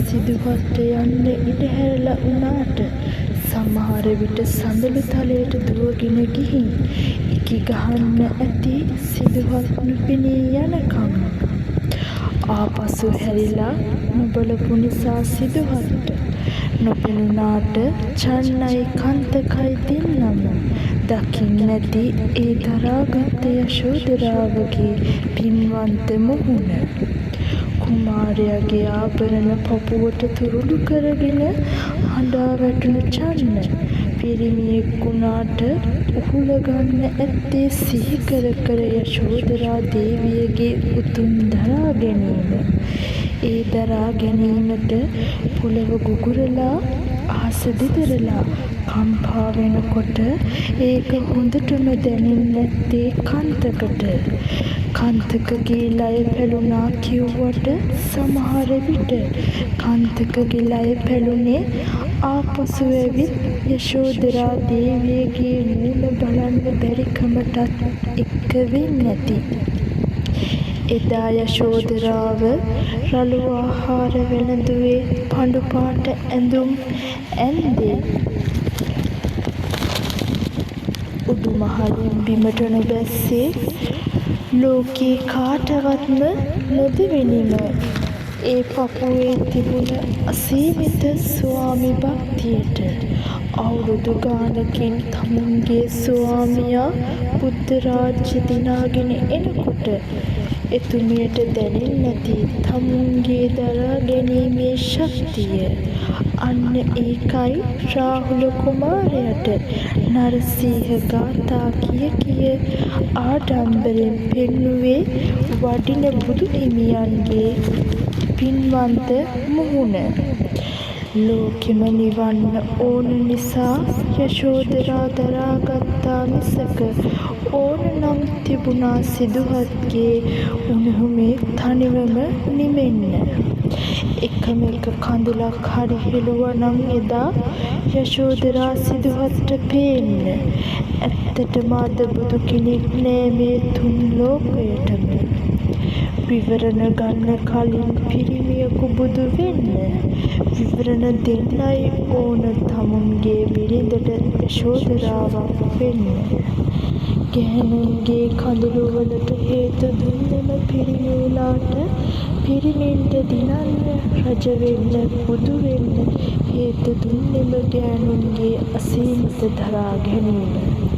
සිදුහත් යන්න ඉඩ හැරලා වුණාට සමහර විට සඳළු තලයට දුවගෙන ගිහින් ඉකි ගහන්න ඇති සිදුහත් නොපෙනී යනකම්. ආපසු හැරිලා නොබලපු නිසා සිදුහත්ට නොපෙනුනාට චන්නයි කන්තකයි දෙන්නම දකින්න නැති ඒ දරාගත් යශෝධරාවගේ පින්වන්ත මුහුණ. කුමාරයාගේ ආභරණ පපුවට තුරුළු කරගෙන හඬා වැටුණු චන්න පිරිමියෙක් වුණාට උහුලගන්න ඇත්තේ සිහි කර කර යශෝධරා දේවියගේ උතුම් දරා ගැනීම. ඒ දරා ගැනීමට පොළව ගුගුරලා අහස දිදරලා කම්පා වෙනකොට ඒක හොඳටම දැනෙන්නේ නැත්තේ කන්තකට. කන්තකගේ ලය පැලුණා කිව්වට සමහර විට කන්තකගේ ලය පැලුනේ ආපසු ඇවිත් යශෝධරා දේවියගේ මූණ බලන්න බැරිකමටත් එක්ක වෙන්නේ නැති. එදා යශෝධරාව රළු ආහාර වැළඳුවේ පඳු පාට ඇඳුම් ඇන්දේ. උඩුමහලින් බිමට නොබැස්සේ ලෝකේ කාටවත්ම නොදෙවෙනිම ඒ පපුවේ තිබුණ අසීමිත ස්වාමි භක්තියට අවුරුදු ගානකින් තමුන්ගේ ස්වාමියා බුද්ධ රාජ්‍ය දිනාගෙන එනකොට එතුමියට දැනෙන්නේ නැති තමුන්ගේ දරා ගැනීමේ ශක්තිය. අන්න ඒකයි රාහුල කුමාරයාට නරසිංහ ගාථා කිය ආඩම්බරෙන් පෙන්නුවේ වඩින බුදු හිමියන්ගේ පින්වන්ත මුහුණ. ලෝකෙම නිවන්න ඕන නිසා යශෝධරා දරාගත්තා මිසක ඕන නම් තිබුණා සිදුහත්ගේ උණුහුමේ තනිවම නිමෙන්න. එකම එක කඳුලක් හරි හෙළුවා නම් එදා යශෝධරා සිදුහත්ට පේන්න. ඇත්තටම අද බුදු කෙනෙක් නෑ මේ තුන් ලෝකයටම. විවරණ ගන්න කලින් පිරිමියෙකු බුදු වෙන්න. විවරණ දෙන්නයි ඕන තමුන්ගේ බිරිඳට යශෝධරාවක් වෙන්න. ගැහැණුන්ගේ කඳුළු වලට හේතු දුන්නෙම පිරිමි වුණාට පිරිමින්ට දිනන්න රජ වෙන්න බුදු වෙන්න හේතු දුන්නෙම ගැහැණුන්ගේ අසීමිත දරා ගැනීම.